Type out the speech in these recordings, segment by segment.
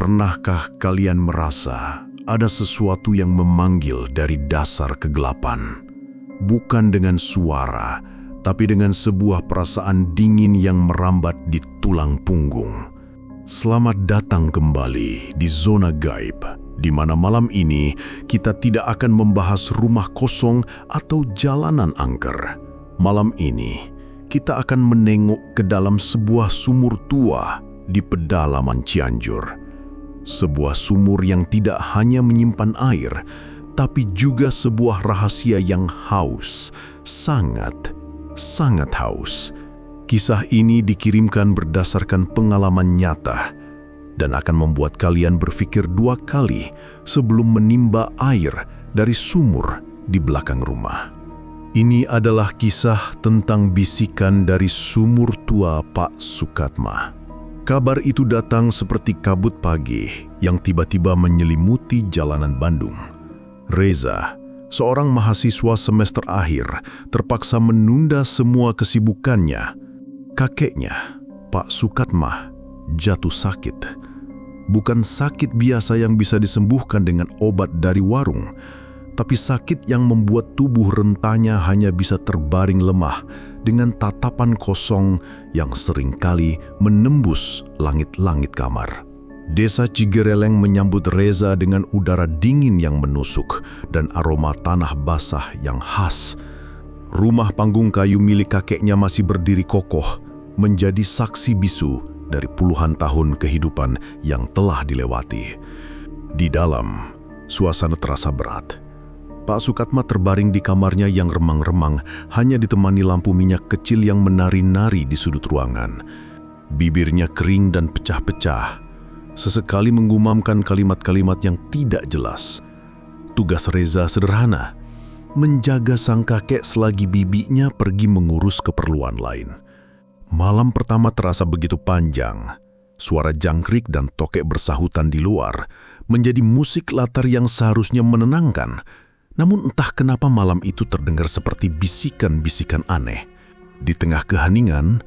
Pernahkah kalian merasa ada sesuatu yang memanggil dari dasar kegelapan? Bukan dengan suara, tapi dengan sebuah perasaan dingin yang merambat di tulang punggung. Selamat datang kembali di Zona Gaib, di mana malam ini kita tidak akan membahas rumah kosong atau jalanan angker. Malam ini kita akan menengok ke dalam sebuah sumur tua di pedalaman Cianjur. Sebuah sumur yang tidak hanya menyimpan air, tapi juga sebuah rahasia yang haus, sangat haus. Kisah ini dikirimkan berdasarkan pengalaman nyata dan akan membuat kalian berpikir dua kali sebelum menimba air dari sumur di belakang rumah. Ini adalah kisah tentang bisikan dari sumur tua Pak Sukatma. Kabar itu datang seperti kabut pagi yang tiba-tiba menyelimuti jalanan Bandung. Reza, seorang mahasiswa semester akhir, terpaksa menunda semua kesibukannya. Kakeknya, Pak Sukatma, jatuh sakit. Bukan sakit biasa yang bisa disembuhkan dengan obat dari warung, tapi sakit yang membuat tubuh rentanya hanya bisa terbaring lemah dengan tatapan kosong yang seringkali menembus langit-langit kamar. Desa Cigereleng menyambut Reza dengan udara dingin yang menusuk dan aroma tanah basah yang khas. Rumah panggung kayu milik kakeknya masih berdiri kokoh, menjadi saksi bisu dari puluhan tahun kehidupan yang telah dilewati. Di dalam, suasana terasa berat. Pak Sukatma terbaring di kamarnya yang remang-remang, hanya ditemani lampu minyak kecil yang menari-nari di sudut ruangan. Bibirnya kering dan pecah-pecah, sesekali menggumamkan kalimat-kalimat yang tidak jelas. Tugas Reza sederhana, menjaga sang kakek selagi bibinya pergi mengurus keperluan lain. Malam pertama terasa begitu panjang. Suara jangkrik dan tokek bersahutan di luar menjadi musik latar yang seharusnya menenangkan. Namun entah kenapa malam itu terdengar seperti bisikan-bisikan aneh. Di tengah keheningan,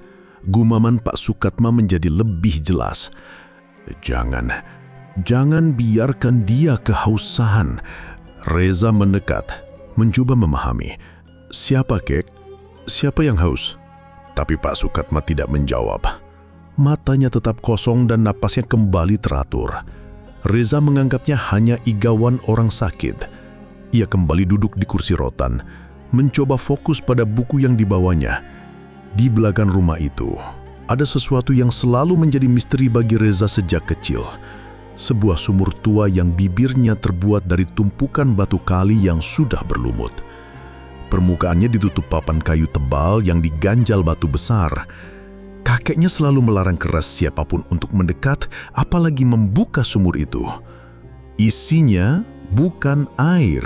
gumaman Pak Sukatma menjadi lebih jelas. Jangan biarkan dia kehausan. Reza mendekat, mencoba memahami. Siapa, Kek? Siapa yang haus? Tapi Pak Sukatma tidak menjawab. Matanya tetap kosong dan napasnya kembali teratur. Reza menganggapnya hanya igawan orang sakit. Ia kembali duduk di kursi rotan, mencoba fokus pada buku yang dibawanya. Di belakang rumah itu, ada sesuatu yang selalu menjadi misteri bagi Reza sejak kecil. Sebuah sumur tua yang bibirnya terbuat dari tumpukan batu kali yang sudah berlumut. Permukaannya ditutup papan kayu tebal yang diganjal batu besar. Kakeknya selalu melarang keras siapapun untuk mendekat, apalagi membuka sumur itu. Isinya bukan air,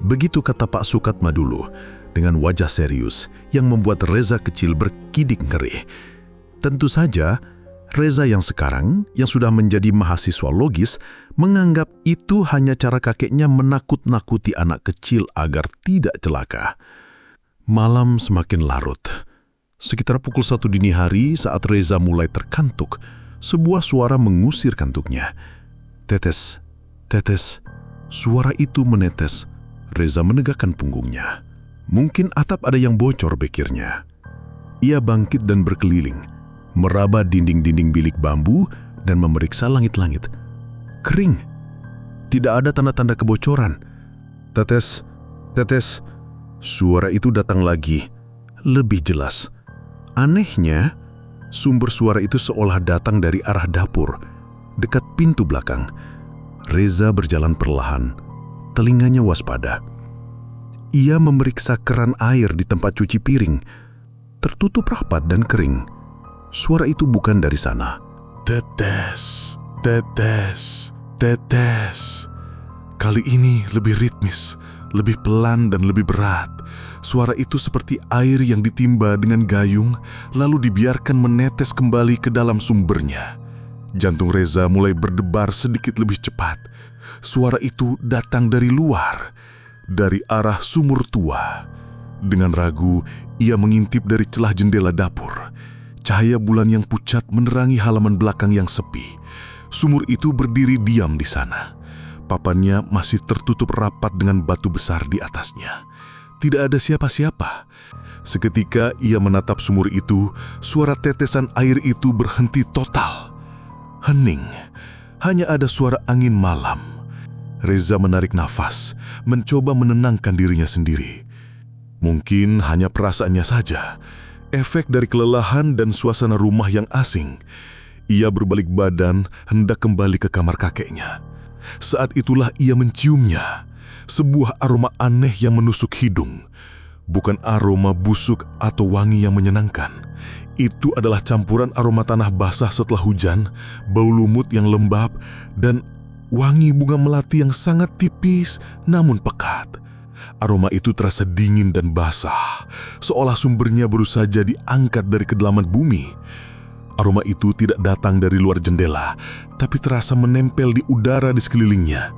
begitu kata Pak Sukatma dulu, dengan wajah serius yang membuat Reza kecil berkidik ngeri. Tentu saja, Reza yang sekarang, yang sudah menjadi mahasiswa logis, menganggap itu hanya cara kakeknya menakut-nakuti anak kecil agar tidak celaka. Malam semakin larut. Sekitar pukul 1 dini hari saat Reza mulai terkantuk, sebuah suara mengusir kantuknya. Tetes, tetes. Suara itu menetes. Reza menegakkan punggungnya. Mungkin atap ada yang bocor, pikirnya. Ia bangkit dan berkeliling, meraba dinding-dinding bilik bambu dan memeriksa langit-langit. Kering. Tidak ada tanda-tanda kebocoran. Tetes, tetes. Suara itu datang lagi, lebih jelas. Anehnya, sumber suara itu seolah datang dari arah dapur, dekat pintu belakang. Reza berjalan perlahan, telinganya waspada. Ia memeriksa keran air di tempat cuci piring, tertutup rapat dan kering. Suara itu bukan dari sana. Tetes, tetes, tetes. Kali ini lebih ritmis, lebih pelan dan lebih berat. Suara itu seperti air yang ditimba dengan gayung, lalu dibiarkan menetes kembali ke dalam sumbernya. Jantung Reza mulai berdebar sedikit lebih cepat. Suara itu datang dari luar, dari arah sumur tua. Dengan ragu, ia mengintip dari celah jendela dapur. Cahaya bulan yang pucat menerangi halaman belakang yang sepi. Sumur itu berdiri diam di sana. Papannya masih tertutup rapat dengan batu besar di atasnya. Tidak ada siapa-siapa. Seketika ia menatap sumur itu, suara tetesan air itu berhenti total. Hening, hanya ada suara angin malam. Reza menarik nafas, mencoba menenangkan dirinya sendiri. Mungkin hanya perasaannya saja, efek dari kelelahan dan suasana rumah yang asing. Ia berbalik badan, hendak kembali ke kamar kakeknya. Saat itulah ia menciumnya, sebuah aroma aneh yang menusuk hidung. Bukan aroma busuk atau wangi yang menyenangkan. Itu adalah campuran aroma tanah basah setelah hujan, bau lumut yang lembab, dan wangi bunga melati yang sangat tipis namun pekat. Aroma itu terasa dingin dan basah, seolah sumbernya baru saja diangkat dari kedalaman bumi. Aroma itu tidak datang dari luar jendela, tapi terasa menempel di udara di sekelilingnya.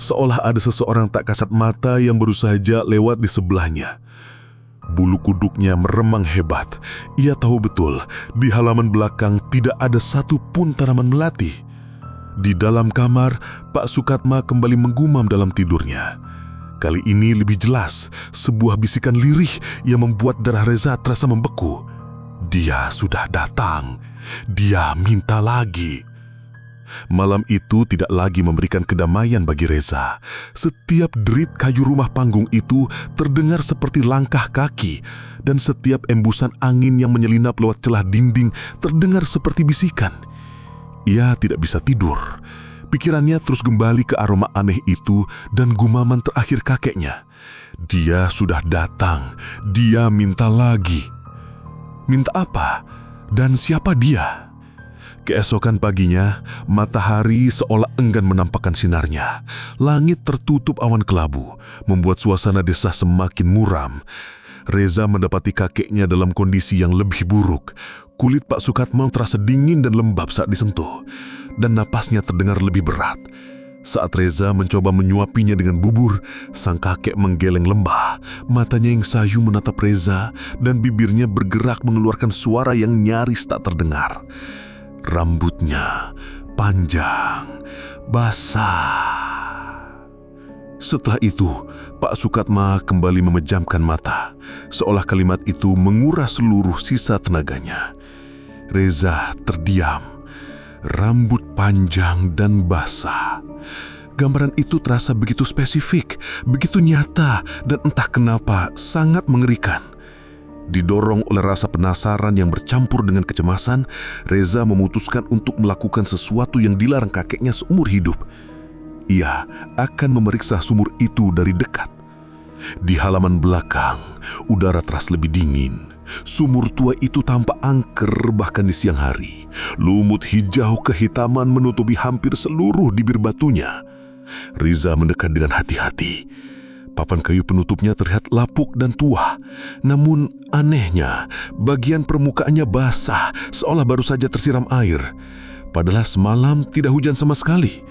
Seolah ada seseorang tak kasat mata yang baru saja lewat di sebelahnya. Bulu kuduknya meremang hebat. Ia tahu betul, di halaman belakang tidak ada satu pun tanaman melati. Di dalam kamar, Pak Sukatma kembali menggumam dalam tidurnya. Kali ini lebih jelas, sebuah bisikan lirih yang membuat darah Reza terasa membeku. Dia sudah datang. Dia minta lagi. Malam itu tidak lagi memberikan kedamaian bagi Reza. Setiap derit kayu rumah panggung itu terdengar seperti langkah kaki, dan setiap embusan angin yang menyelinap lewat celah dinding terdengar seperti bisikan. Ia tidak bisa tidur. Pikirannya terus kembali ke aroma aneh itu dan gumaman terakhir kakeknya. Dia sudah datang. Dia minta lagi. Minta apa? Dan siapa dia? Keesokan paginya, matahari seolah enggan menampakkan sinarnya. Langit tertutup awan kelabu, membuat suasana desa semakin muram. Reza mendapati kakeknya dalam kondisi yang lebih buruk. Kulit Pak Sukatma terasa dingin dan lembab saat disentuh, dan napasnya terdengar lebih berat. Saat Reza mencoba menyuapinya dengan bubur, sang kakek menggeleng lembah. Matanya yang sayu menatap Reza, dan bibirnya bergerak mengeluarkan suara yang nyaris tak terdengar. Rambutnya panjang, basah. Setelah itu, Pak Sukatma kembali memejamkan mata, seolah kalimat itu menguras seluruh sisa tenaganya. Reza terdiam, rambut panjang dan basah. Gambaran itu terasa begitu spesifik, begitu nyata, dan entah kenapa sangat mengerikan. Didorong oleh rasa penasaran yang bercampur dengan kecemasan, Reza memutuskan untuk melakukan sesuatu yang dilarang kakeknya seumur hidup. Ia akan memeriksa sumur itu dari dekat. Di halaman belakang, udara terasa lebih dingin. Sumur tua itu tampak angker bahkan di siang hari. Lumut hijau kehitaman menutupi hampir seluruh bibir batunya. Reza mendekat dengan hati-hati. Papan kayu penutupnya terlihat lapuk dan tua. Namun anehnya, bagian permukaannya basah, seolah baru saja tersiram air. Padahal semalam tidak hujan sama sekali.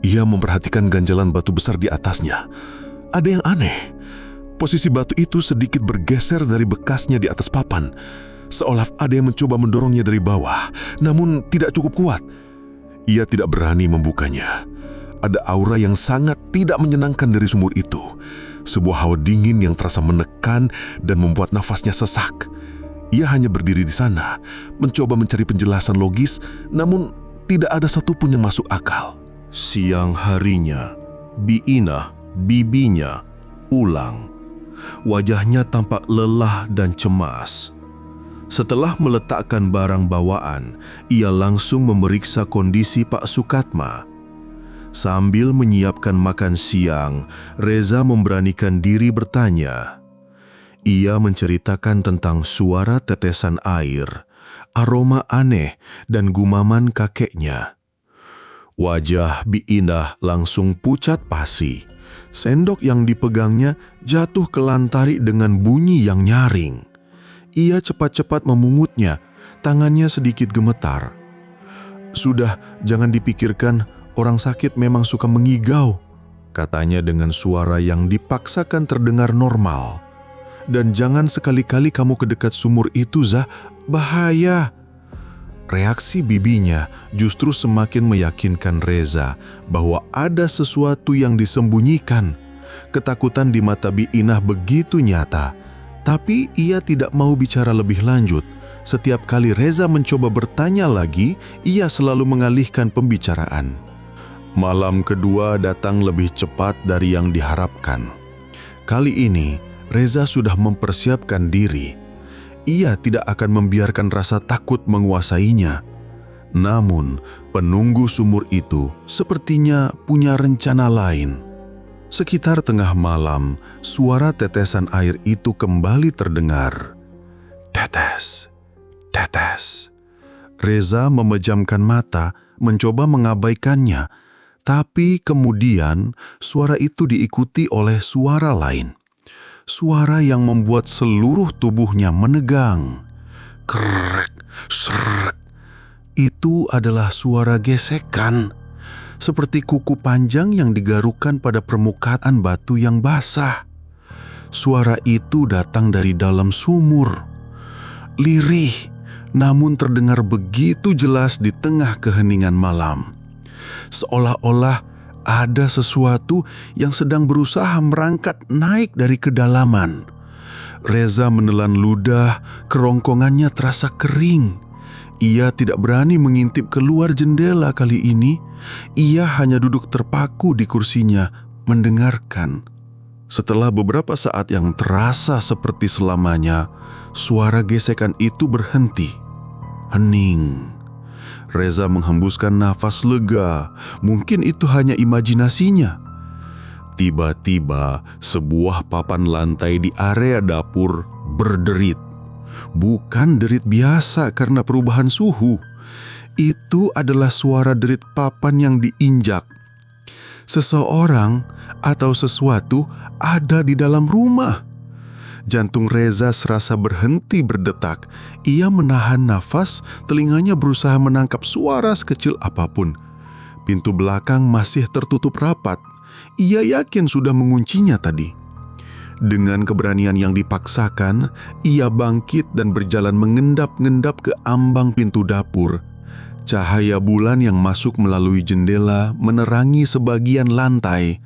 Ia memperhatikan ganjalan batu besar di atasnya. Ada yang aneh. Posisi batu itu sedikit bergeser dari bekasnya di atas papan, seolah ada yang mencoba mendorongnya dari bawah, namun tidak cukup kuat. Ia tidak berani membukanya. Ada aura yang sangat tidak menyenangkan dari sumur itu. Sebuah hawa dingin yang terasa menekan dan membuat nafasnya sesak. Ia hanya berdiri di sana, mencoba mencari penjelasan logis, namun tidak ada satupun yang masuk akal. Siang harinya, Biinah, bibinya, ulang. Wajahnya tampak lelah dan cemas. Setelah meletakkan barang bawaan, ia langsung memeriksa kondisi Pak Sukatma. Sambil menyiapkan makan siang, Reza memberanikan diri bertanya. Ia menceritakan tentang suara tetesan air, aroma aneh, dan gumaman kakeknya. Wajah Biinah langsung pucat pasi. Sendok yang dipegangnya jatuh ke lantari dengan bunyi yang nyaring. Ia cepat-cepat memungutnya, tangannya sedikit gemetar. "Sudah, jangan dipikirkan. Orang sakit memang suka mengigau," katanya dengan suara yang dipaksakan terdengar normal. "Dan jangan sekali-kali kamu ke dekat sumur itu, Zah. Bahaya." Reaksi bibinya justru semakin meyakinkan Reza bahwa ada sesuatu yang disembunyikan. Ketakutan di mata Bi Inah begitu nyata, tapi ia tidak mau bicara lebih lanjut. Setiap kali Reza mencoba bertanya lagi, ia selalu mengalihkan pembicaraan. Malam kedua datang lebih cepat dari yang diharapkan. Kali ini, Reza sudah mempersiapkan diri. Ia tidak akan membiarkan rasa takut menguasainya. Namun, penunggu sumur itu sepertinya punya rencana lain. Sekitar tengah malam, suara tetesan air itu kembali terdengar. Tetes, tetes. Reza memejamkan mata, mencoba mengabaikannya, tapi kemudian suara itu diikuti oleh suara lain. Suara yang membuat seluruh tubuhnya menegang. Krek, srek. Itu adalah suara gesekan, seperti kuku panjang yang digarukan pada permukaan batu yang basah. Suara itu datang dari dalam sumur. Lirih, namun terdengar begitu jelas di tengah keheningan malam. Seolah-olah ada sesuatu yang sedang berusaha merangkak naik dari kedalaman. Reza menelan ludah, kerongkongannya terasa kering. Ia tidak berani mengintip keluar jendela kali ini. Ia hanya duduk terpaku di kursinya, mendengarkan. Setelah beberapa saat yang terasa seperti selamanya, suara gesekan itu berhenti. Hening. Reza menghembuskan nafas lega. Mungkin itu hanya imajinasinya. Tiba-tiba, sebuah papan lantai di area dapur berderit. Bukan derit biasa karena perubahan suhu. Itu adalah suara derit papan yang diinjak. Seseorang atau sesuatu ada di dalam rumah. Jantung Reza serasa berhenti berdetak. Ia menahan nafas, telinganya berusaha menangkap suara sekecil apapun. Pintu belakang masih tertutup rapat. Ia yakin sudah menguncinya tadi. Dengan keberanian yang dipaksakan, ia bangkit dan berjalan mengendap-ngendap ke ambang pintu dapur. Cahaya bulan yang masuk melalui jendela menerangi sebagian lantai.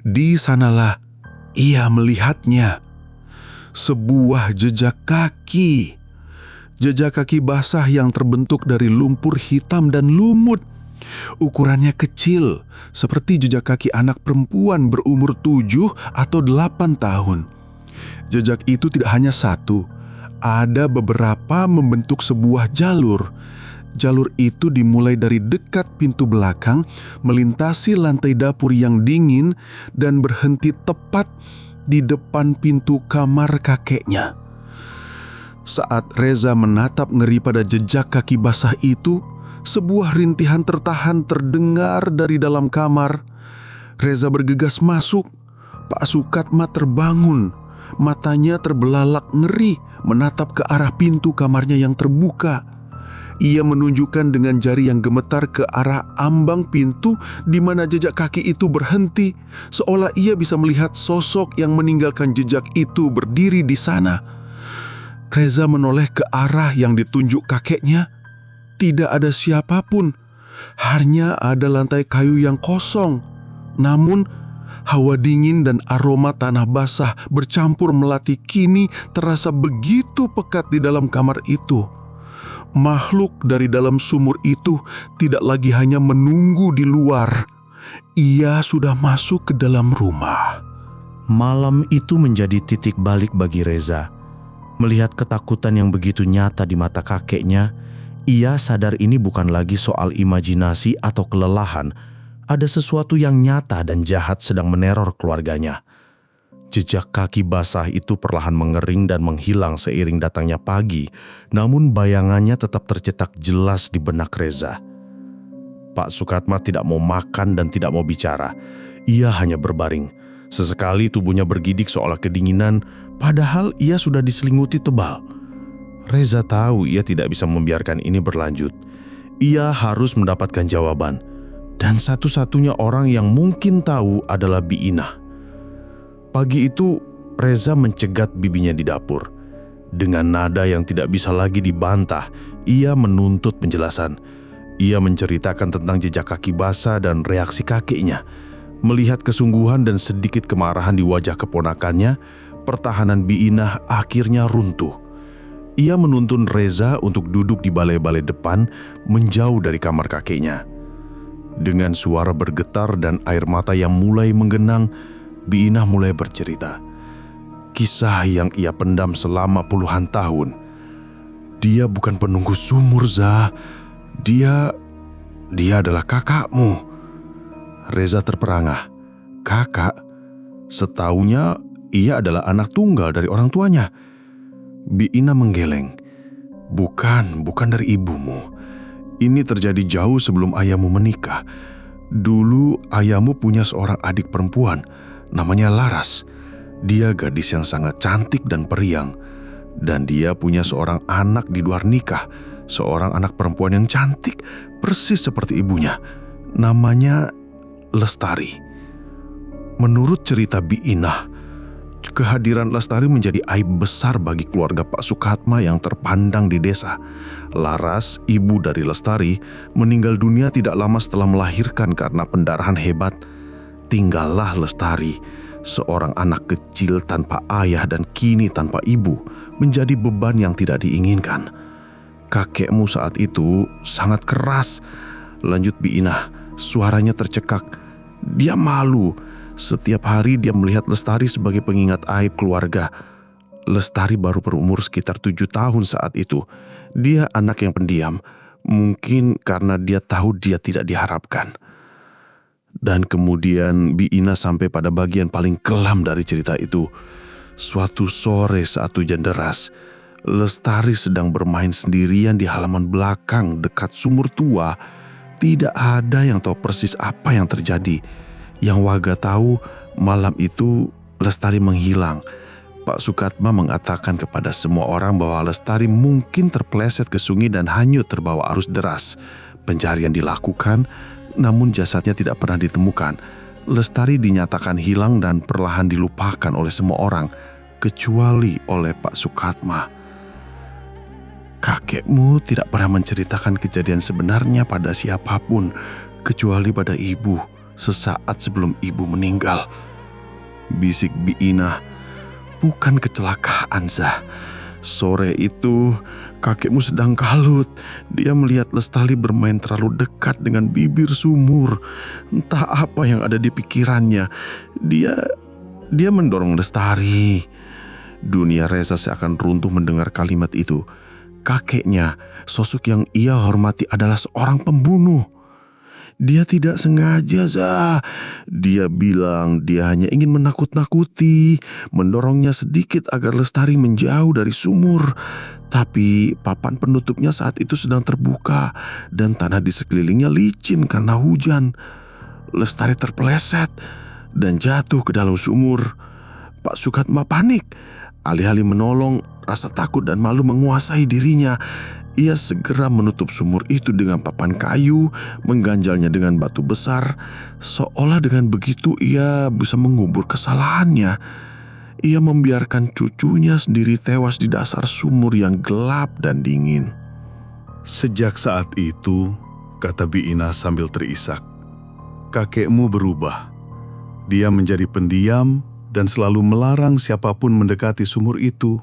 Di sanalah ia melihatnya. Sebuah jejak kaki. Jejak kaki basah yang terbentuk dari lumpur hitam dan lumut. Ukurannya kecil, seperti jejak kaki anak perempuan berumur 7 atau 8 tahun. Jejak itu tidak hanya satu, ada beberapa membentuk sebuah jalur. Jalur itu dimulai dari dekat pintu belakang, melintasi lantai dapur yang dingin, dan berhenti tepat di depan pintu kamar kakeknya. Saat Reza menatap ngeri pada jejak kaki basah itu, sebuah rintihan tertahan terdengar dari dalam kamar. Reza bergegas masuk. Pak Sukatma terbangun. Matanya terbelalak ngeri menatap ke arah pintu kamarnya yang terbuka. Ia menunjukkan dengan jari yang gemetar ke arah ambang pintu di mana jejak kaki itu berhenti, seolah ia bisa melihat sosok yang meninggalkan jejak itu berdiri di sana. Reza menoleh ke arah yang ditunjuk kakeknya. Tidak ada siapapun, hanya ada lantai kayu yang kosong. Namun, hawa dingin dan aroma tanah basah bercampur melati kini terasa begitu pekat di dalam kamar itu. Makhluk dari dalam sumur itu tidak lagi hanya menunggu di luar. Ia sudah masuk ke dalam rumah. Malam itu menjadi titik balik bagi Reza. Melihat ketakutan yang begitu nyata di mata kakeknya, ia sadar ini bukan lagi soal imajinasi atau kelelahan. Ada sesuatu yang nyata dan jahat sedang meneror keluarganya. Jejak kaki basah itu perlahan mengering dan menghilang seiring datangnya pagi, namun bayangannya tetap tercetak jelas di benak Reza. Pak Sukatma tidak mau makan dan tidak mau bicara. Ia hanya berbaring. Sesekali tubuhnya bergidik seolah kedinginan, padahal ia sudah diselimuti tebal. Reza tahu ia tidak bisa membiarkan ini berlanjut. Ia harus mendapatkan jawaban. Dan satu-satunya orang yang mungkin tahu adalah Bi Inah. Pagi itu, Reza mencegat bibinya di dapur. Dengan nada yang tidak bisa lagi dibantah, ia menuntut penjelasan. Ia menceritakan tentang jejak kaki basah dan reaksi kakeknya. Melihat kesungguhan dan sedikit kemarahan di wajah keponakannya, pertahanan Biinah akhirnya runtuh. Ia menuntun Reza untuk duduk di balai-balai depan, menjauh dari kamar kakeknya. Dengan suara bergetar dan air mata yang mulai menggenang, Biinah mulai bercerita. Kisah yang ia pendam selama puluhan tahun. Dia bukan penunggu sumur, Zah. Dia adalah kakakmu. Reza terperangah. Kakak? Setaunya ia adalah anak tunggal dari orang tuanya. Biinah menggeleng. Bukan dari ibumu. Ini terjadi jauh sebelum ayahmu menikah. Dulu ayahmu punya seorang adik perempuan, namanya Laras. Dia gadis yang sangat cantik dan periang. Dan dia punya seorang anak di luar nikah, seorang anak perempuan yang cantik, persis seperti ibunya. Namanya Lestari. Menurut cerita Biinah, kehadiran Lestari menjadi aib besar bagi keluarga Pak Sukatma yang terpandang di desa. Laras, ibu dari Lestari, meninggal dunia tidak lama setelah melahirkan karena pendarahan hebat. Tinggallah Lestari, seorang anak kecil tanpa ayah dan kini tanpa ibu, menjadi beban yang tidak diinginkan. Kakekmu saat itu sangat keras, lanjut Biinah, suaranya tercekak. Dia malu. Setiap hari dia melihat Lestari sebagai pengingat aib keluarga. Lestari baru berumur sekitar 7 tahun saat itu. Dia anak yang pendiam, mungkin karena dia tahu dia tidak diharapkan. Dan kemudian Biinah sampai pada bagian paling kelam dari cerita itu. Suatu sore saat hujan deras, Lestari sedang bermain sendirian di halaman belakang dekat sumur tua. Tidak ada yang tahu persis apa yang terjadi. Yang warga tahu, malam itu Lestari menghilang. Pak Sukatma mengatakan kepada semua orang bahwa Lestari mungkin terpeleset ke sungai dan hanyut terbawa arus deras. Pencarian dilakukan, namun jasadnya tidak pernah ditemukan. Lestari dinyatakan hilang dan perlahan dilupakan oleh semua orang, kecuali oleh Pak Sukatma. Kakekmu tidak pernah menceritakan kejadian sebenarnya pada siapapun, kecuali pada ibu, sesaat sebelum ibu meninggal. Bisik Biinah. Bukan kecelakaan, Zah. Sore itu, kakekmu sedang kalut. Dia melihat Lestari bermain terlalu dekat dengan bibir sumur. Entah apa yang ada di pikirannya. Dia mendorong Lestari. Dunia Reza seakan runtuh mendengar kalimat itu. Kakeknya, sosok yang ia hormati, adalah seorang pembunuh. Dia tidak sengaja, Zah. Dia bilang dia hanya ingin menakut-nakuti, mendorongnya sedikit agar Lestari menjauh dari sumur. Tapi papan penutupnya saat itu sedang terbuka dan tanah di sekelilingnya licin karena hujan. Lestari terpeleset dan jatuh ke dalam sumur. Pak Sukatma panik. Alih-alih menolong, rasa takut dan malu menguasai dirinya. Ia segera menutup sumur itu dengan papan kayu, mengganjalnya dengan batu besar, seolah dengan begitu ia bisa mengubur kesalahannya. Ia membiarkan cucunya sendiri tewas di dasar sumur yang gelap dan dingin. Sejak saat itu, kata Biinah sambil terisak, kakekmu berubah. Dia menjadi pendiam dan selalu melarang siapapun mendekati sumur itu.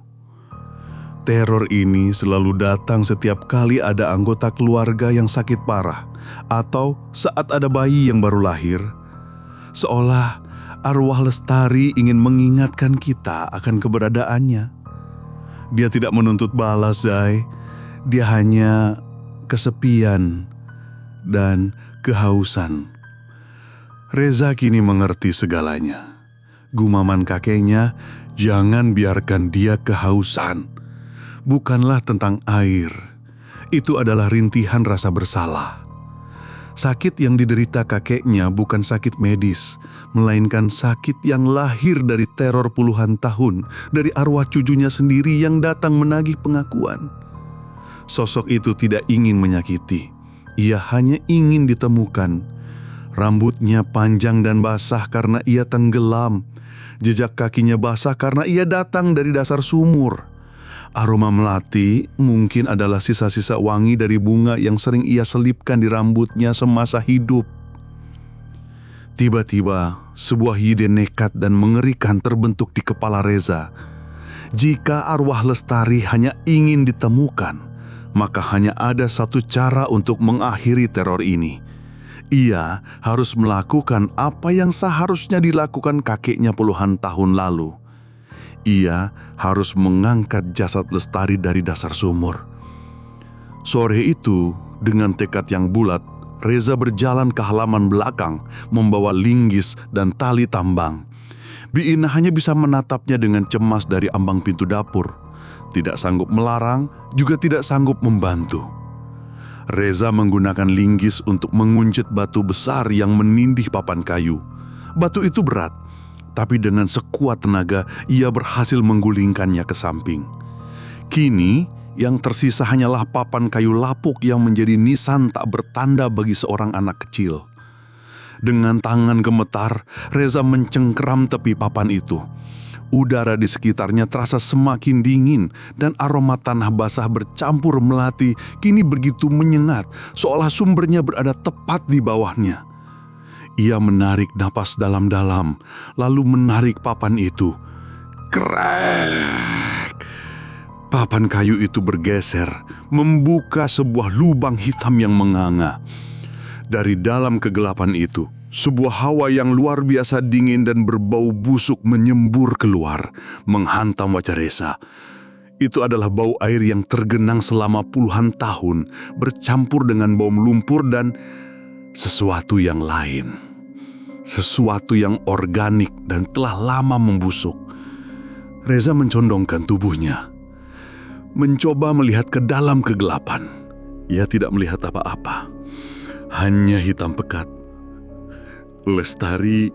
Teror ini selalu datang setiap kali ada anggota keluarga yang sakit parah atau saat ada bayi yang baru lahir. Seolah arwah Lestari ingin mengingatkan kita akan keberadaannya. Dia tidak menuntut balas, Zai. Dia hanya kesepian dan kehausan. Reza kini mengerti segalanya. Gumaman kakeknya, jangan biarkan dia kehausan. Bukanlah tentang air. Itu adalah rintihan rasa bersalah. Sakit yang diderita kakeknya bukan sakit medis, melainkan sakit yang lahir dari teror puluhan tahun, dari arwah cucunya sendiri yang datang menagih pengakuan. Sosok itu tidak ingin menyakiti. Ia hanya ingin ditemukan. Rambutnya panjang dan basah karena ia tenggelam. Jejak kakinya basah karena ia datang dari dasar sumur. Aroma melati mungkin adalah sisa-sisa wangi dari bunga yang sering ia selipkan di rambutnya semasa hidup. Tiba-tiba, sebuah ide nekat dan mengerikan terbentuk di kepala Reza. Jika arwah Lestari hanya ingin ditemukan, maka hanya ada satu cara untuk mengakhiri teror ini. Ia harus melakukan apa yang seharusnya dilakukan kakeknya puluhan tahun lalu. Ia harus mengangkat jasad Lestari dari dasar sumur. Sore itu, dengan tekad yang bulat, Reza berjalan ke halaman belakang membawa linggis dan tali tambang. Biina hanya bisa menatapnya dengan cemas dari ambang pintu dapur. Tidak sanggup melarang, juga tidak sanggup membantu. Reza menggunakan linggis untuk mengunci batu besar yang menindih papan kayu. Batu itu berat, tapi dengan sekuat tenaga ia berhasil menggulingkannya ke samping. Kini, yang tersisa hanyalah papan kayu lapuk yang menjadi nisan tak bertanda bagi seorang anak kecil. Dengan tangan gemetar, Reza mencengkeram tepi papan itu. Udara di sekitarnya terasa semakin dingin dan aroma tanah basah bercampur melati kini begitu menyengat, seolah sumbernya berada tepat di bawahnya. Ia menarik napas dalam-dalam, lalu menarik papan itu. Krek! Papan kayu itu bergeser, membuka sebuah lubang hitam yang menganga. Dari dalam kegelapan itu, sebuah hawa yang luar biasa dingin dan berbau busuk menyembur keluar, menghantam wajah Reza. Itu adalah bau air yang tergenang selama puluhan tahun, bercampur dengan bau lumpur dan sesuatu yang lain. Sesuatu yang organik dan telah lama membusuk. Reza mencondongkan tubuhnya, mencoba melihat ke dalam kegelapan. Ia tidak melihat apa-apa, hanya hitam pekat. Lestari,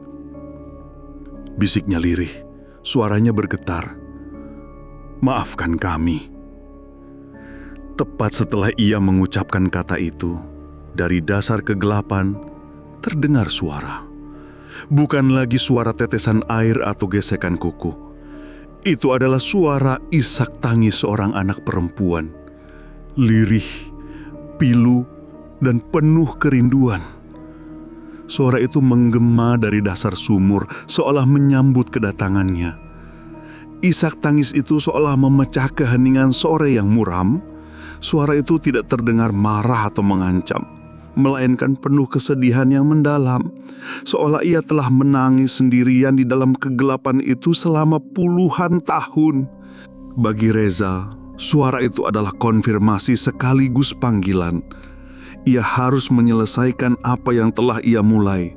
bisiknya lirih, suaranya bergetar. Maafkan kami. Tepat setelah ia mengucapkan kata itu, dari dasar kegelapan terdengar suara. Bukan lagi suara tetesan air atau gesekan kuku. Itu adalah suara isak tangis seorang anak perempuan. Lirih, pilu, dan penuh kerinduan. Suara itu menggema dari dasar sumur seolah menyambut kedatangannya. Isak tangis itu seolah memecah keheningan sore yang muram. Suara itu tidak terdengar marah atau mengancam, melainkan penuh kesedihan yang mendalam, seolah ia telah menangis sendirian di dalam kegelapan itu selama puluhan tahun. Bagi Reza, suara itu adalah konfirmasi sekaligus panggilan. Ia harus menyelesaikan apa yang telah ia mulai.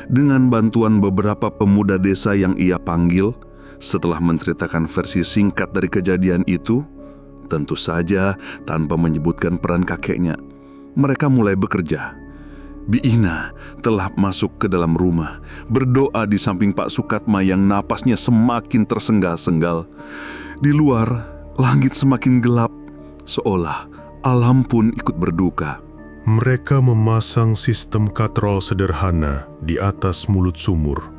Dengan bantuan beberapa pemuda desa yang ia panggil, setelah menceritakan versi singkat dari kejadian itu, tentu saja tanpa menyebutkan peran kakeknya, mereka mulai bekerja. Biina telah masuk ke dalam rumah, berdoa di samping Pak Sukatma yang napasnya semakin tersengal-sengal. Di luar, langit semakin gelap, seolah alam pun ikut berduka. Mereka memasang sistem katrol sederhana di atas mulut sumur.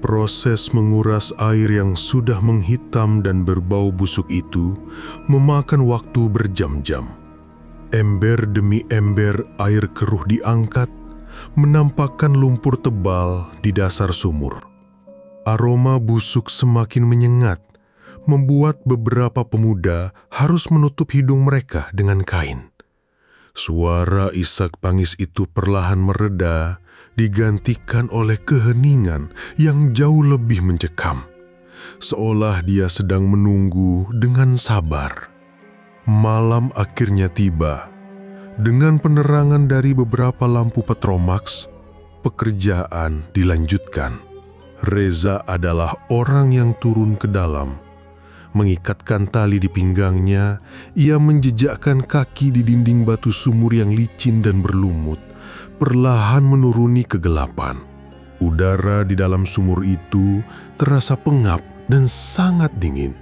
Proses menguras air yang sudah menghitam dan berbau busuk itu memakan waktu berjam-jam. Ember demi ember air keruh diangkat, menampakkan lumpur tebal di dasar sumur. Aroma busuk semakin menyengat, membuat beberapa pemuda harus menutup hidung mereka dengan kain. Suara isak tangis itu perlahan mereda, digantikan oleh keheningan yang jauh lebih mencekam, seolah dia sedang menunggu dengan sabar. Malam akhirnya tiba. Dengan penerangan dari beberapa lampu Petromax, pekerjaan dilanjutkan. Reza adalah orang yang turun ke dalam. Mengikatkan tali di pinggangnya, ia menjejakkan kaki di dinding batu sumur yang licin dan berlumut, perlahan menuruni kegelapan. Udara di dalam sumur itu terasa pengap dan sangat dingin.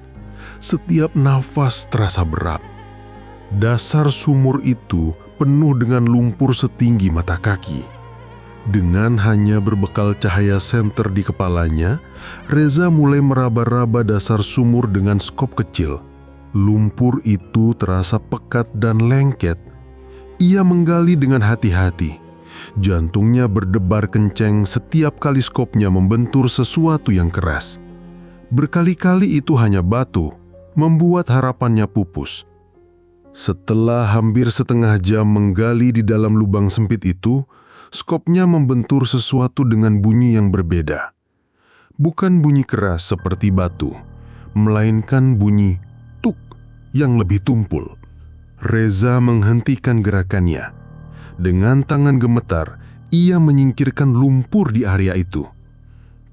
Setiap nafas terasa berat. Dasar sumur itu penuh dengan lumpur setinggi mata kaki. Dengan hanya berbekal cahaya senter di kepalanya, Reza mulai meraba-raba dasar sumur dengan skop kecil. Lumpur itu terasa pekat dan lengket. Ia menggali dengan hati-hati. Jantungnya berdebar kencang setiap kali skopnya membentur sesuatu yang keras. Berkali-kali itu hanya batu, membuat harapannya pupus. Setelah hampir setengah jam menggali di dalam lubang sempit itu, skopnya membentur sesuatu dengan bunyi yang berbeda. Bukan bunyi keras seperti batu, melainkan bunyi tuk yang lebih tumpul. Reza menghentikan gerakannya. Dengan tangan gemetar, ia menyingkirkan lumpur di area itu.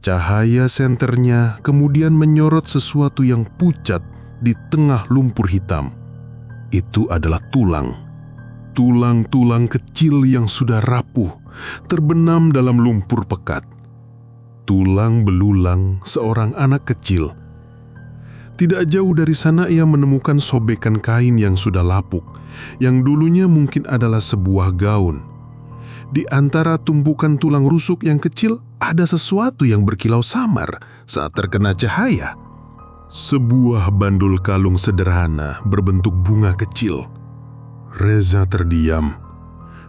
Cahaya senternya kemudian menyorot sesuatu yang pucat di tengah lumpur hitam. Itu adalah tulang. Tulang-tulang kecil yang sudah rapuh, terbenam dalam lumpur pekat. Tulang belulang seorang anak kecil. Tidak jauh dari sana ia menemukan sobekan kain yang sudah lapuk, yang dulunya mungkin adalah sebuah gaun. Di antara tumpukan tulang rusuk yang kecil, ada sesuatu yang berkilau samar saat terkena cahaya. Sebuah bandul kalung sederhana berbentuk bunga kecil. Reza terdiam.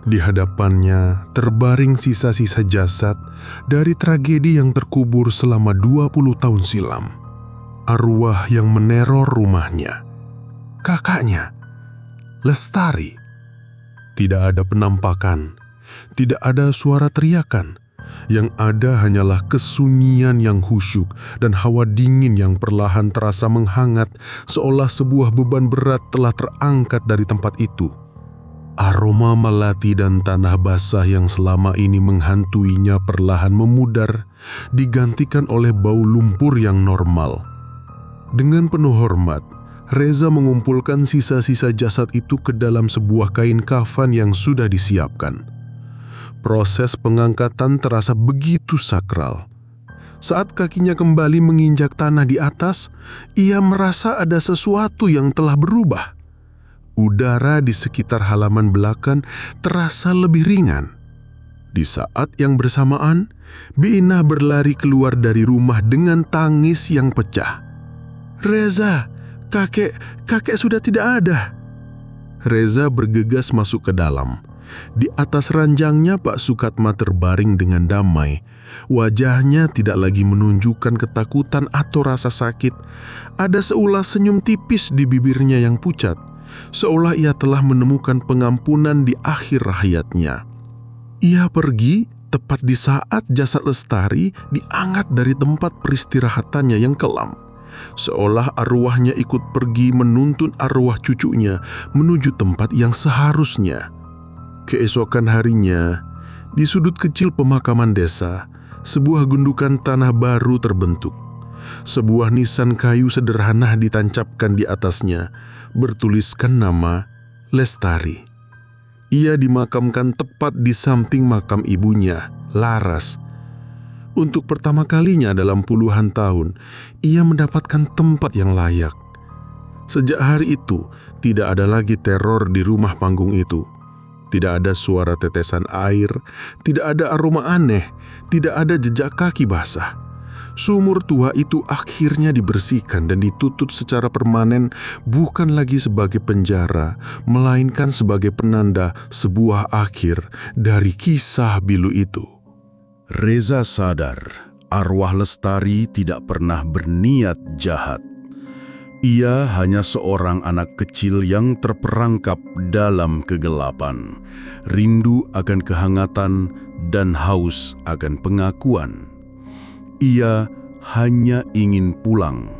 Di hadapannya terbaring sisa-sisa jasad dari tragedi yang terkubur selama 20 tahun silam. Arwah yang meneror rumahnya. Kakaknya, Lestari. Tidak ada penampakan, tidak ada suara teriakan. Yang ada hanyalah kesunyian yang khusyuk dan hawa dingin yang perlahan terasa menghangat, seolah sebuah beban berat telah terangkat dari tempat itu. Aroma melati dan tanah basah yang selama ini menghantuinya perlahan memudar, digantikan oleh bau lumpur yang normal. Dengan penuh hormat, Reza mengumpulkan sisa-sisa jasad itu ke dalam sebuah kain kafan yang sudah disiapkan. Proses pengangkatan terasa begitu sakral. Saat kakinya kembali menginjak tanah di atas, ia merasa ada sesuatu yang telah berubah. Udara di sekitar halaman belakang terasa lebih ringan. Di saat yang bersamaan, Biinah berlari keluar dari rumah dengan tangis yang pecah. "Reza, kakek sudah tidak ada." Reza bergegas masuk ke dalam. Di atas ranjangnya Pak Sukatma terbaring dengan damai. Wajahnya tidak lagi menunjukkan ketakutan atau rasa sakit. Ada seulas senyum tipis di bibirnya yang pucat, seolah ia telah menemukan pengampunan di akhir hayatnya. Ia pergi tepat di saat jasad Lestari diangkat dari tempat peristirahatannya yang kelam. Seolah arwahnya ikut pergi menuntun arwah cucunya menuju tempat yang seharusnya. Keesokan harinya, di sudut kecil pemakaman desa, sebuah gundukan tanah baru terbentuk. Sebuah nisan kayu sederhana ditancapkan di atasnya, bertuliskan nama Lestari. Ia dimakamkan tepat di samping makam ibunya, Laras. Untuk pertama kalinya dalam puluhan tahun, ia mendapatkan tempat yang layak. Sejak hari itu, tidak ada lagi teror di rumah panggung itu. Tidak ada suara tetesan air, tidak ada aroma aneh, tidak ada jejak kaki basah. Sumur tua itu akhirnya dibersihkan dan ditutup secara permanen, bukan lagi sebagai penjara, melainkan sebagai penanda sebuah akhir dari kisah Bilu itu. Reza sadar arwah Lestari tidak pernah berniat jahat. Ia hanya seorang anak kecil yang terperangkap dalam kegelapan, rindu akan kehangatan dan haus akan pengakuan. Ia hanya ingin pulang,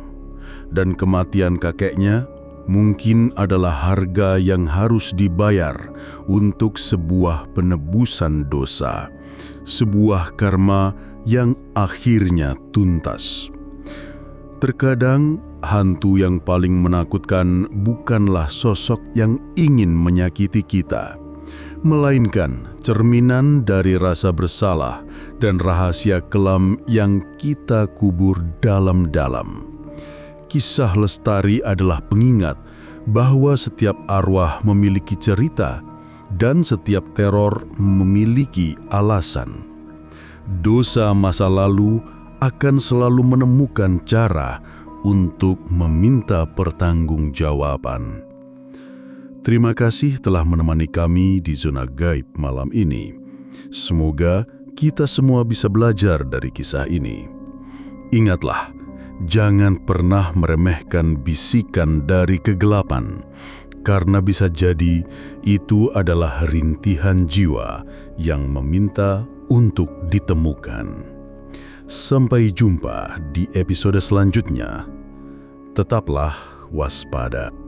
dan kematian kakeknya mungkin adalah harga yang harus dibayar untuk sebuah penebusan dosa, sebuah karma yang akhirnya tuntas. Terkadang, hantu yang paling menakutkan bukanlah sosok yang ingin menyakiti kita, melainkan cerminan dari rasa bersalah dan rahasia kelam yang kita kubur dalam-dalam. Kisah Lestari adalah pengingat bahwa setiap arwah memiliki cerita dan setiap teror memiliki alasan. Dosa masa lalu akan selalu menemukan cara untuk meminta pertanggungjawaban. Terima kasih telah menemani kami di Zona Gaib malam ini. Semoga kita semua bisa belajar dari kisah ini. Ingatlah, jangan pernah meremehkan bisikan dari kegelapan, karena bisa jadi itu adalah rintihan jiwa yang meminta untuk ditemukan. Sampai jumpa di episode selanjutnya. Tetaplah waspada.